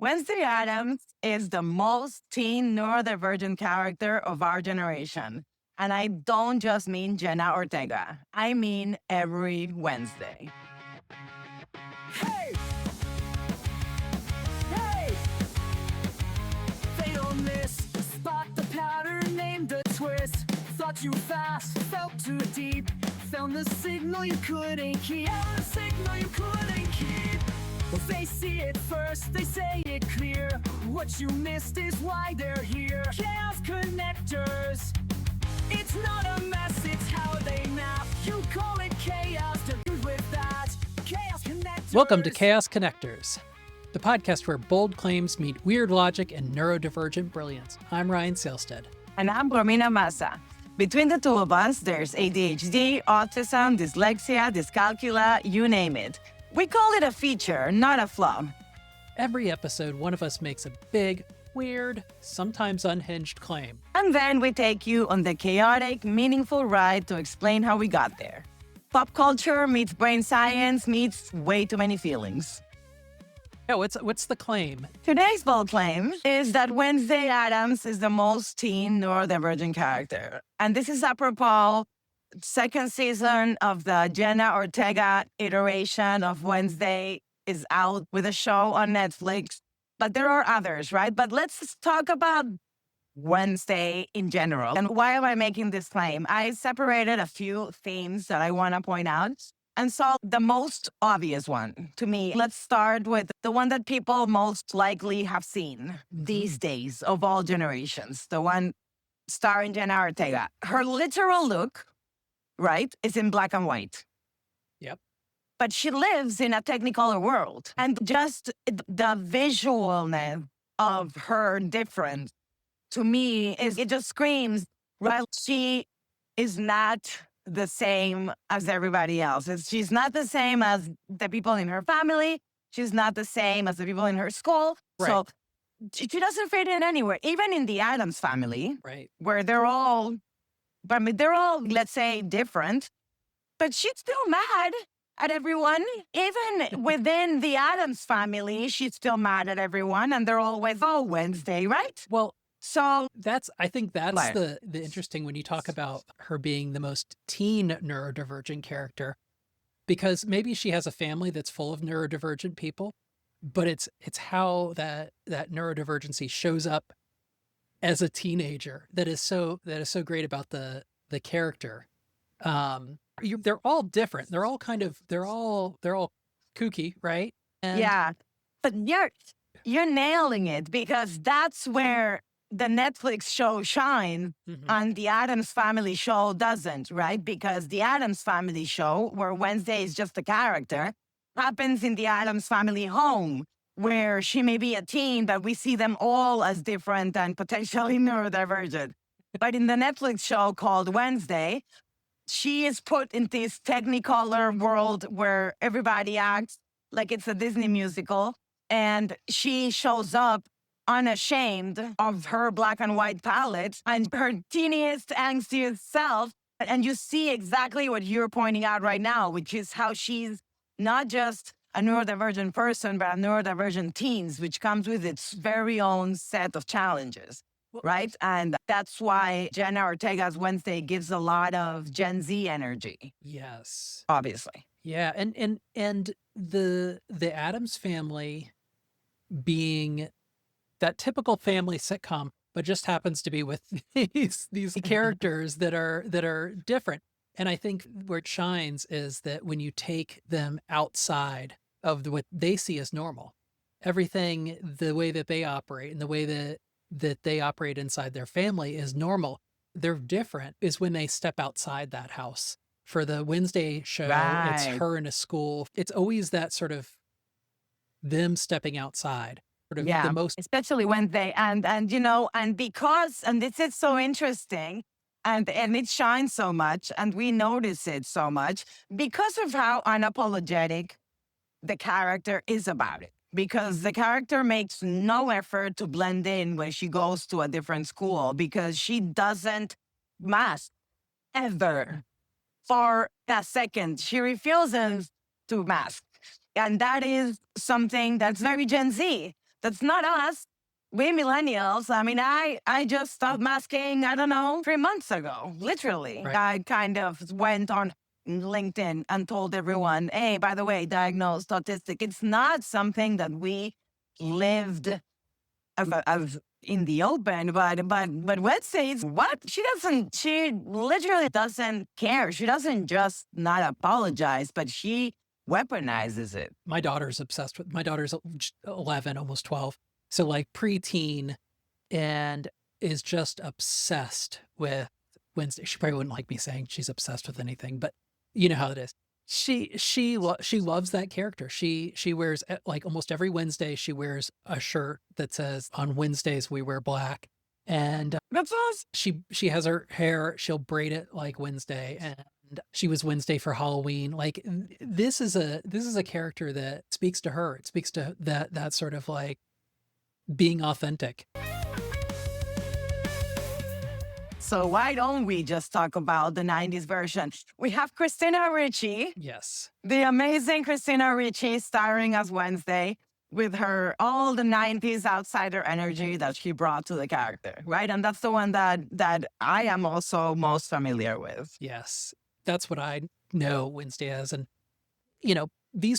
Wednesday Addams is the most teen neurodivergent character of our generation. And I don't just mean Jenna Ortega. I mean every Wednesday. Hey! Hey! They don't miss. Spot the pattern, name the twist. Thought too fast, felt too deep. Found the signal you couldn't keep. Yeah, the signal you couldn't keep. Well, they see it first, they say it clear. What you missed is why they're here. Chaos connectors. It's not a mess, it's how they map. You call it chaos, to do with that. Chaos connectors. Welcome to Chaos Connectors, the podcast where bold claims meet weird logic and neurodivergent brilliance. I'm Ryan Sailstad. And I'm Romina Massa. Between the two of us, there's ADHD, autism, dyslexia, dyscalculia, you name it. We call it a feature, not a flaw. Every episode, one of us makes a big, weird, sometimes unhinged claim. And then we take you on the chaotic, meaningful ride to explain how we got there. Pop culture meets brain science meets way too many feelings. Yeah, what's the claim? Today's bold claim is that Wednesday Addams is the most teen neurodivergent character. And this is apropos second season of the Jenna Ortega iteration of Wednesday is out with a show on Netflix. But there are others, right? But let's talk about Wednesday in general. And why am I making this claim? I separated a few themes that I want to point out. And so the most obvious one to me, let's start with the one that people most likely have seen these days of all generations, the one starring Jenna Ortega. Her literal look, right, is in black and white. Yep. But she lives in a technicolor world. And just the visualness of her difference, to me, it just screams, right? She is not the same as everybody else. She's not the same as the people in her family. She's not the same as the people in her school. Right. So she doesn't fit in anywhere. Even in the Addams family, Right. where they're all, let's say, different. But she's still mad at everyone. Even within the Addams family, she's still mad at everyone. And they're always, oh, Wednesday, right? Well, So I think that's Right. the interesting when you talk about her being the most teen neurodivergent character, because maybe she has a family that's full of neurodivergent people, but it's how that neurodivergency shows up as a teenager that is so great about the character. They're all different. They're all kooky, right? And yeah, but you're nailing it, because that's where the Netflix show shines Mhm. and the Addams Family show doesn't, right? Because the Addams Family show, where Wednesday is just a character, happens in the Addams Family home, where she may be a teen, but we see them all as different and potentially neurodivergent. But in the Netflix show called Wednesday, she is put in this technicolor world where everybody acts like it's a Disney musical, and she shows up unashamed of her black and white palette and her teeniest, angstiest self. And you see exactly what you're pointing out right now, which is how she's not just a neurodivergent person, but a neurodivergent teens, which comes with its very own set of challenges, right? And that's why Jenna Ortega's Wednesday gives a lot of Gen Z energy, Yes. obviously. Yeah, and the Addams family being that typical family sitcom, but just happens to be with these characters that are different. And I think where it shines is that when you take them outside of what they see as normal, everything, the way that they operate and the way that they operate inside their family is normal. They're different is when they step outside that house. For the Wednesday show, It's Right. her in a school. It's always that sort of them stepping outside. Yeah, The most especially Wednesday. And because this is so interesting, and it shines so much, and we notice it so much because of how unapologetic the character is about it. Because the character makes no effort to blend in when she goes to a different school, because she doesn't mask ever for a second. She refuses to mask. And that is something that's very Gen Z. That's not us. We millennials. I mean, I just stopped masking, I don't know, 3 months ago, literally. Right. I kind of went on LinkedIn and told everyone, hey, by the way, diagnosed autistic. It's not something that we lived of in the open, but Wednesday is what? She literally doesn't care. She doesn't just not apologize, but she weaponizes it. My daughter's obsessed with, my daughter's 11, almost 12. So like preteen, and is just obsessed with Wednesday. She probably wouldn't like me saying she's obsessed with anything, but you know how it is. She loves that character. She wears, like almost every Wednesday, she wears a shirt that says, on Wednesdays we wear black. And That's awesome. she has her hair, she'll braid it like Wednesday, and she was Wednesday for Halloween. Like this is a character that speaks to her. It speaks to that sort of like being authentic. So why don't we just talk about the 90s version? We have Christina Ricci, Yes. the amazing Christina Ricci, starring as Wednesday with her all the 90s outsider energy that she brought to the character, right? And that's the one that I am also most familiar with. Yes. That's what I know Wednesday as. And, you know,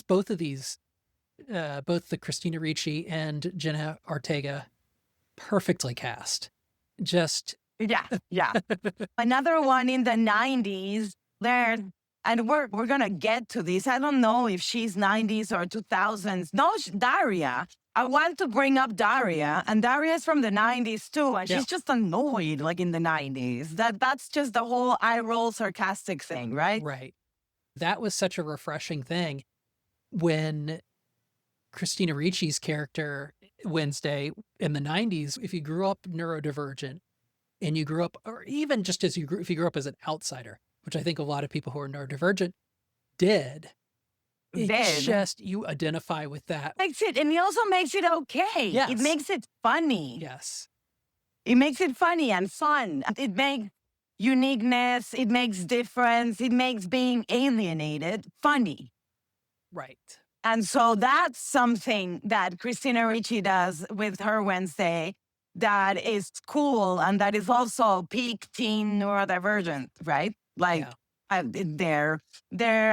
both of these, both the Christina Ricci and Jenna Ortega, perfectly cast. Just Yeah. Another one in the 90s there, and we're gonna get to this. I don't know if she's 90s or 2000s. No, Daria. I want to bring up Daria, and Daria is from the 90s too, and she's just annoyed like in the 90s. That's just the whole eye roll sarcastic thing, right? right. That was such a refreshing thing when Christina Ricci's character Wednesday in the 90s, if you grew up neurodivergent and you grew up, or even just as if you grew up as an outsider, which I think a lot of people who are neurodivergent did, just you identify with that. Makes it, and it also makes it okay. Yes. It makes it funny. Yes. It makes it funny and fun. It makes uniqueness. It makes difference. It makes being alienated funny. Right. And so that's something that Christina Ricci does with her Wednesday that is cool and that is also peak teen neurodivergent, right? Like they're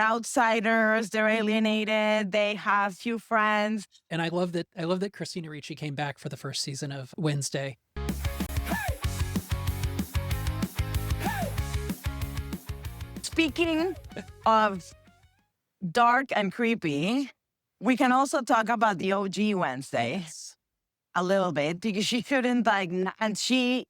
outsiders, they're alienated, they have few friends. And I love that Christina Ricci came back for the first season of Wednesday. Speaking of dark and creepy, we can also talk about the OG Wednesday a little bit because she shouldn't and she's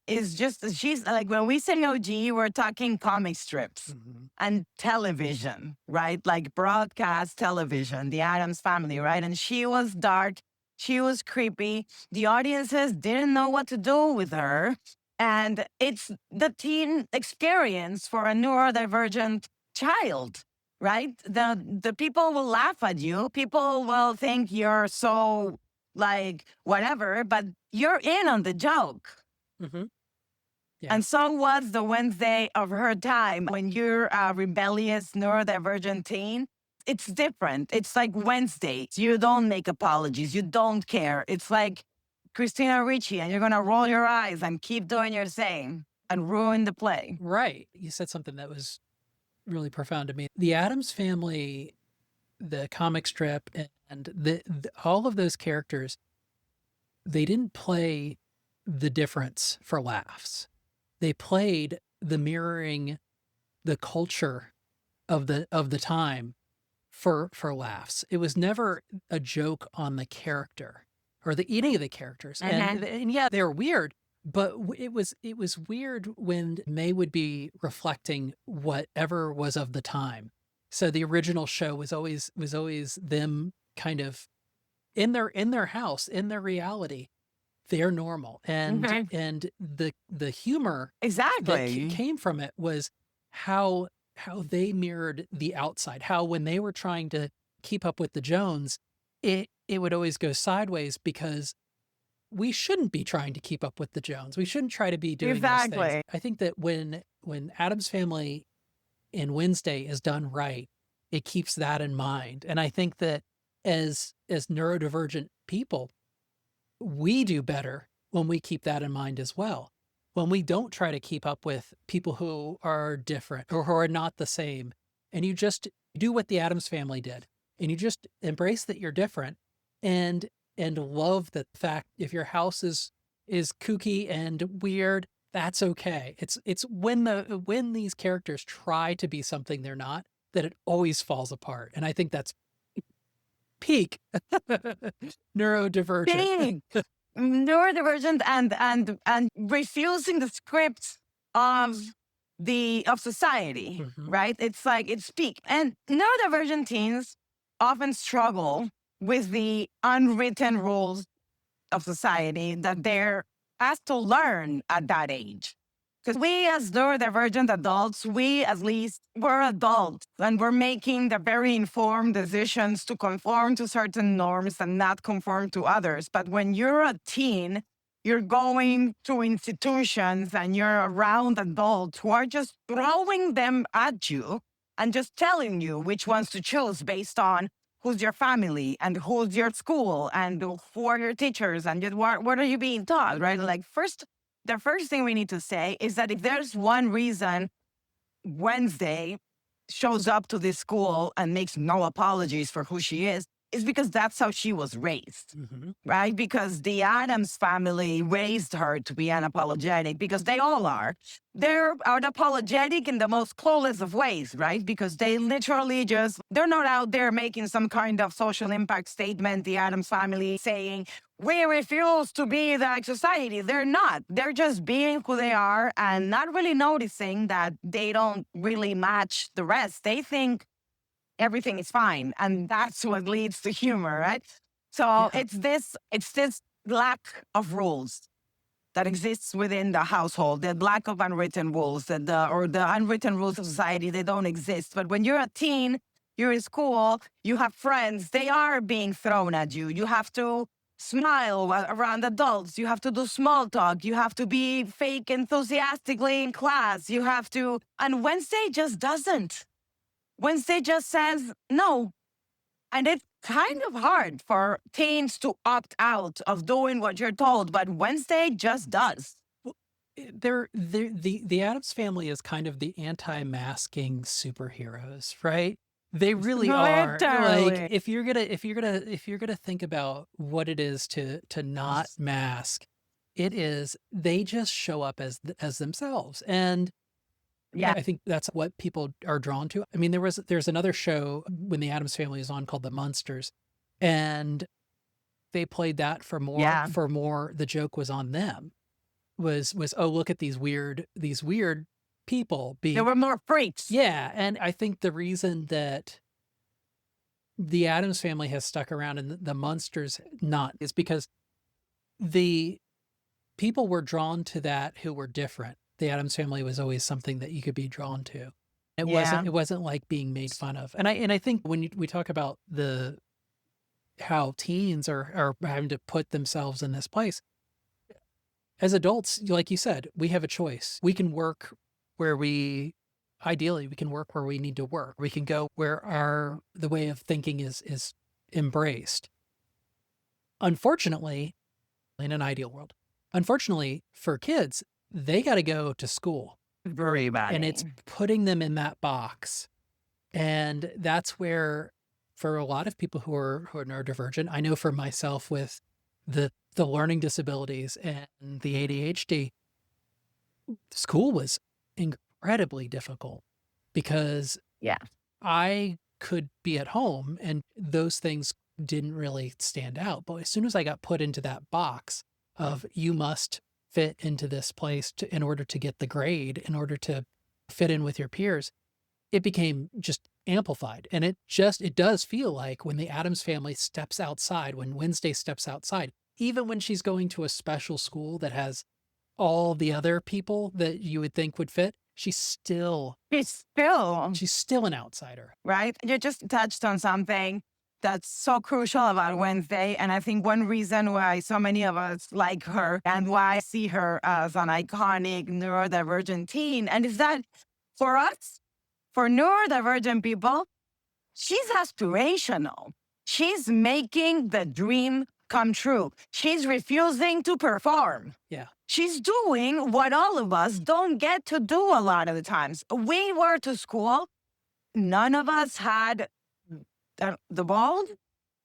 like, when we say OG, we're talking comic strips and television, right? Like broadcast television, the Addams Family, right? And she was dark. She was creepy. The audiences didn't know what to do with her. And it's the teen experience for a neurodivergent child, right? The people will laugh at you. People will think you're so like whatever, but you're in on the joke. Yeah. And so was the Wednesday of her time. When you're a rebellious neurodivergent teen, it's different. It's like Wednesday. You don't make apologies. You don't care. It's like Christina Ricci, and you're going to roll your eyes and keep doing your thing and ruin the play. Right. You said something that was really profound to me. The Addams Family, the comic strip, and all of those characters, they didn't play the difference for laughs. They played the mirroring the culture of the time for laughs. It was never a joke on the character or any of the characters. And yeah, they were weird, but it was weird when May would be reflecting whatever was of the time. So the original show was always them kind of in their house, in their reality. They're normal. And the humor exactly that came from it was how they mirrored the outside, how when they were trying to keep up with the Jones, it would always go sideways because we shouldn't be trying to keep up with the Jones. We shouldn't try to be doing those things. I think that when Addams Family in Wednesday is done right, it keeps that in mind. And I think that as neurodivergent people, we do better when we keep that in mind as well. When we don't try to keep up with people who are different or who are not the same, and you just do what the Addams family did, and you just embrace that you're different, and love the fact if your house is kooky and weird, that's okay. It's when these characters try to be something they're not, that it always falls apart. And I think that's peak neurodivergent. Big neurodivergent and refusing the script of society, right? It's like it's peak. And neurodivergent teens often struggle with the unwritten rules of society that they're asked to learn at that age. Because we as neurodivergent adults, we're adults and we're making the very informed decisions to conform to certain norms and not conform to others. But when you're a teen, you're going to institutions and you're around adults who are just throwing them at you and just telling you which ones to choose based on who's your family and who's your school and who are your teachers and just what are you being taught, right? Like the first thing we need to say is that if there's one reason Wednesday shows up to this school and makes no apologies for who she is because that's how she was raised, right? Because the Addams family raised her to be unapologetic because they all are. They're unapologetic in the most clueless of ways, right? Because they literally they're not out there making some kind of social impact statement, the Addams family saying, we refuse to be like society. They're not. They're just being who they are and not really noticing that they don't really match the rest. They think everything is fine. And that's what leads to humor, right? So it's this lack of rules that exists within the household, the lack of unwritten rules, or the unwritten rules of society, they don't exist. But when you're a teen, you're in school, you have friends, they are being thrown at you. You have to smile around adults. You have to do small talk. You have to be fake enthusiastically in class. You have to, and Wednesday just doesn't. Wednesday just says no. And it's kind of hard for teens to opt out of doing what you're told, but Wednesday just does. The Addams family is kind of the anti-masking superheroes, right? They really are. Like if you're gonna think about what it is to not mask, it is they just show up as themselves. And yeah, I think that's what people are drawn to. I mean, there's another show when the Addams family is on called The Munsters, and they played that for more. Yeah. For more, the joke was on them. Was oh, look at these weird people being. There were more freaks. Yeah, and I think the reason that the Addams family has stuck around and the Munsters not is because the people were drawn to that who were different. The Addams family was always something that you could be drawn to. It wasn't like being made fun of. And I think when we talk about how teens are having to put themselves in this place, as adults, like you said, we have a choice. We can work ideally we can work where we need to work. We can go where the way of thinking is embraced. Unfortunately, in an ideal world, unfortunately for kids, they got to go to school. Very bad. And it's putting them in that box. And that's where, for a lot of people who are neurodivergent, I know for myself with the learning disabilities and the ADHD, school was incredibly difficult because I could be at home and those things didn't really stand out. But as soon as I got put into that box of you must fit into this place in order to get the grade, in order to fit in with your peers, it became just amplified. And it does feel like when the Addams family steps outside, when Wednesday steps outside, even when she's going to a special school that has all the other people that you would think would fit, she's still an outsider. Right? You just touched on something that's so crucial about Wednesday. And I think one reason why so many of us like her and why I see her as an iconic neurodivergent teen, and is that for us, for neurodivergent people, she's aspirational. She's making the dream come true. She's refusing to perform. Yeah. She's doing what all of us don't get to do a lot of the times. We were to school, none of us had the balls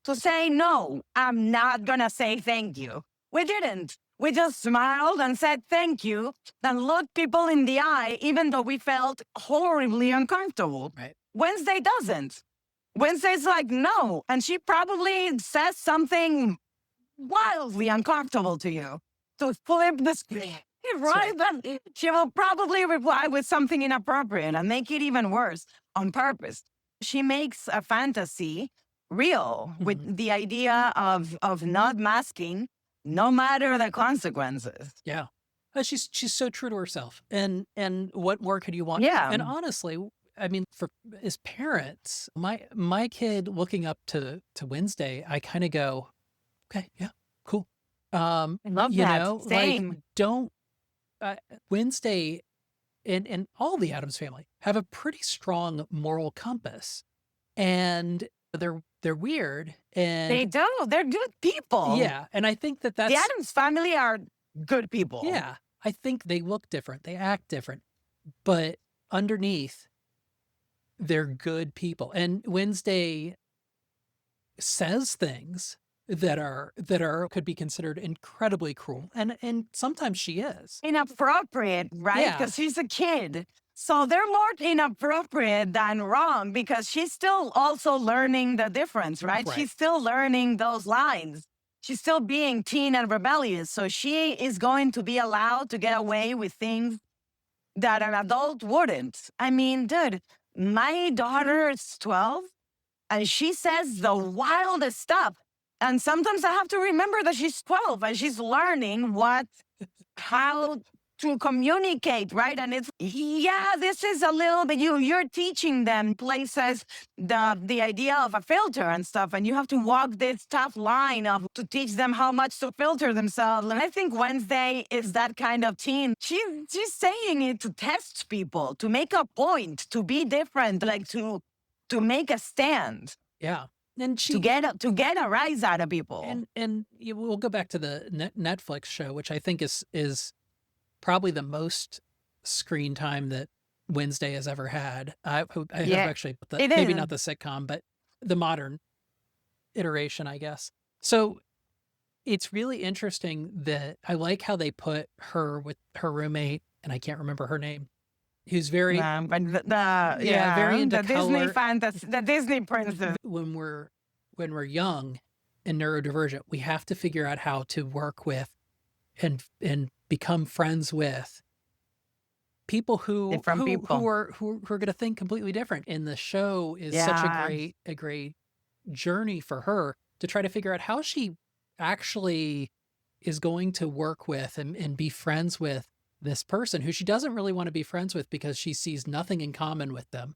to say, no, I'm not going to say thank you. We didn't. We just smiled and said thank you and looked people in the eye, even though we felt horribly uncomfortable. Right. Wednesday doesn't. Wednesday's like, no. And she probably says something wildly uncomfortable to you to flip the screen. Right? Then she will probably reply with something inappropriate and make it even worse on purpose. She makes a fantasy real with the idea of not masking, no matter the consequences. Yeah. She's so true to herself. And what more could you want? Yeah. And honestly, I mean, as parents, my kid looking up to Wednesday, I kind of go, okay, yeah, cool. I love you that. know, Same. like don't Wednesday and all the Addams family have a pretty strong moral compass, and they're weird, and They do. They're good people. yeah, and I think that's The Addams family are good people. yeah, I think they look different, they act different, but underneath, they're good people. And Wednesday says things that could be considered incredibly cruel, and sometimes she is. Inappropriate, right? Yeah. Because she's a kid. So they're more inappropriate than wrong because she's still also learning the difference, right? Right. She's still learning those lines. She's still being teen and rebellious. So she is going to be allowed to get away with things that an adult wouldn't. I mean, dude, my daughter is 12 and she says the wildest stuff. And sometimes I have to remember that she's 12 and she's learning how to communicate, right? And it's, yeah, this is a little bit, you're teaching them places, the idea of a filter and stuff. And you have to walk this tough line to teach them how much to filter themselves. And I think Wednesday is that kind of teen. She's saying it to test people, to make a point, to be different, like to make a stand. Yeah. And to get a rise out of people. And we'll go back to the Netflix show, which I think is probably the most screen time that Wednesday has ever had. I have actually, maybe not the sitcom, but the modern iteration, I guess. So it's really interesting that I like how they put her with her roommate, and I can't remember her name, who's very but very into the Disney color. fantasy, the Disney princess. When we're young and neurodivergent, we have to figure out how to work with and become friends with people who are going to think completely different. And the show is such a great journey for her to try to figure out how she actually is going to work with and be friends with this person who she doesn't really want to be friends with because she sees nothing in common with them.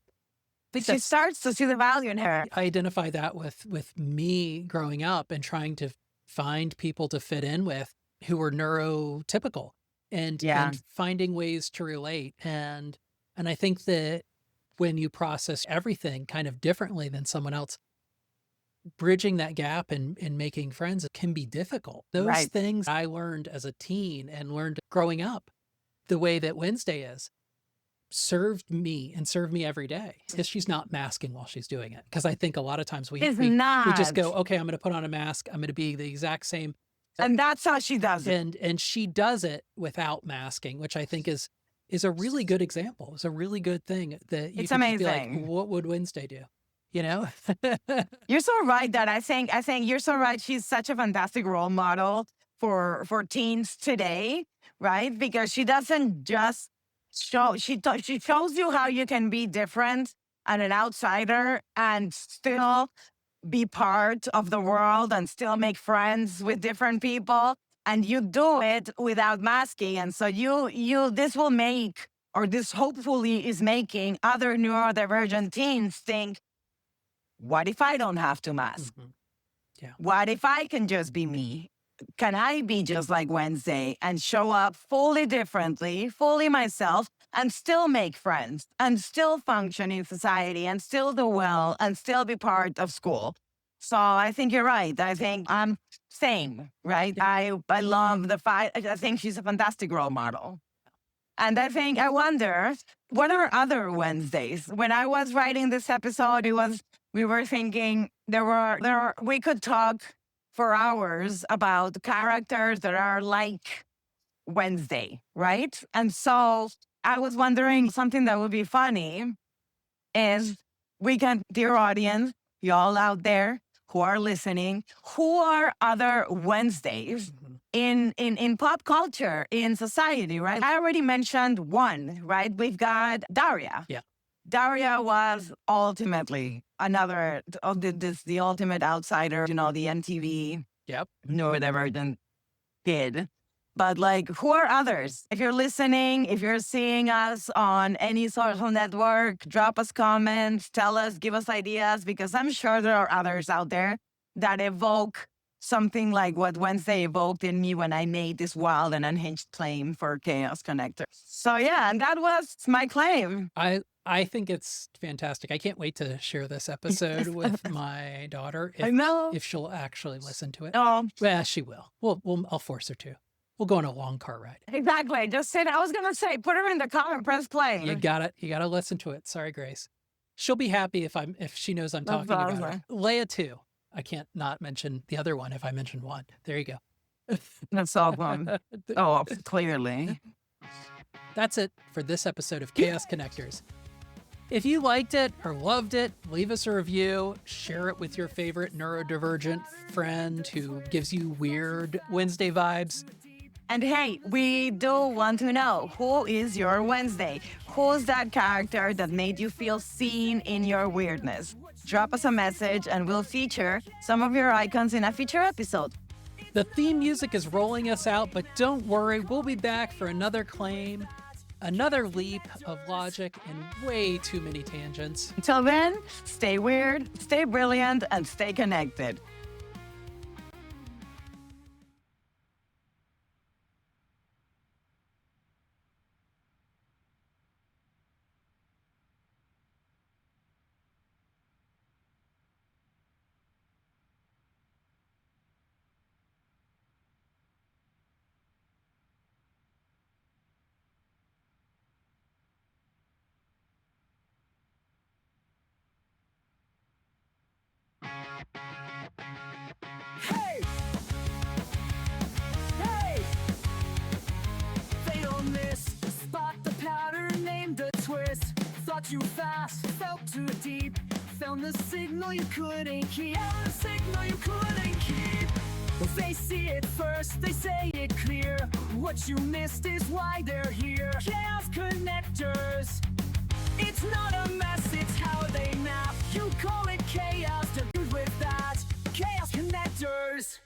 She starts to see the value in her. I identify that with me growing up and trying to find people to fit in with who were neurotypical and finding ways to relate. And I think that when you process everything kind of differently than someone else, bridging that gap and making friends can be difficult. Those things I learned as a teen and learned growing up the way that Wednesday is served me every day because she's not masking while she's doing it. Because I think a lot of times we just go, okay, I'm going to put on a mask. I'm going to be the exact same. And that's how she does it. And she does it without masking, which I think is a really good example. It's a really good thing that you it's can amazing. Just be like, what would Wednesday do? You know? You're so right that I think you're so right. She's such a fantastic role model for teens today, right? Because she doesn't just she shows you how you can be different and an outsider and still be part of the world and still make friends with different people. And you do it without masking. And so this will make, or this hopefully is making other neurodivergent teens think, what if I don't have to mask? Mm-hmm. Yeah. What if I can just be me? Can I be just like Wednesday and show up fully differently, fully myself, and still make friends and still function in society and still do well and still be part of school? So I think you're right. I think I'm same, right? I love the fight. I think she's a fantastic role model. And I wonder, what are other Wednesdays? When I was writing this episode, we were thinking we could talk for hours about characters that are like Wednesday, right? And so I was wondering, something that would be funny is dear audience, y'all out there who are listening, who are other Wednesdays in pop culture, in society, right? I already mentioned one, right? We've got Daria. Yeah. Daria was ultimately the ultimate outsider, the MTV neurodivergent kid. But who are others? If you're listening, if you're seeing us on any social network, drop us comments, tell us, give us ideas, because I'm sure there are others out there that evoke something like what Wednesday evoked in me when I made this wild and unhinged claim for Chaos Connector. So yeah, and that was my claim. I think it's fantastic. I can't wait to share this episode with my daughter. I know. If she'll actually listen to it. Oh, Well, she will. I'll force her to. We'll go on a long car ride. exactly. Just said, I was going to say, put her in the car and press play. You got it. You got to listen to it. Sorry, Grace. She'll be happy if she knows I'm talking about her. Leia too. I can't not mention the other one if I mention one. There you go. That's all one. Oh, clearly. That's it for this episode of Chaos Connectors. If you liked it or loved it, leave us a review, share it with your favorite neurodivergent friend who gives you weird Wednesday vibes. And hey, we do want to know, who is your Wednesday? Who's that character that made you feel seen in your weirdness? Drop us a message and we'll feature some of your icons in a future episode. The theme music is rolling us out, but don't worry, we'll be back for another claim, another leap of logic, and way too many tangents. Until then, stay weird, stay brilliant, and stay connected. Hey! Hey! Fatal miss. Spot the pattern, named the twist. Thought too fast, felt too deep. Found the signal you couldn't keep. Yeah, the signal you couldn't keep. They see it first, they say it clear. What you missed is why they're here. Chaos Connectors. It's not a mess, it's how they map. You call it chaos, to good with that. Chaos Connectors.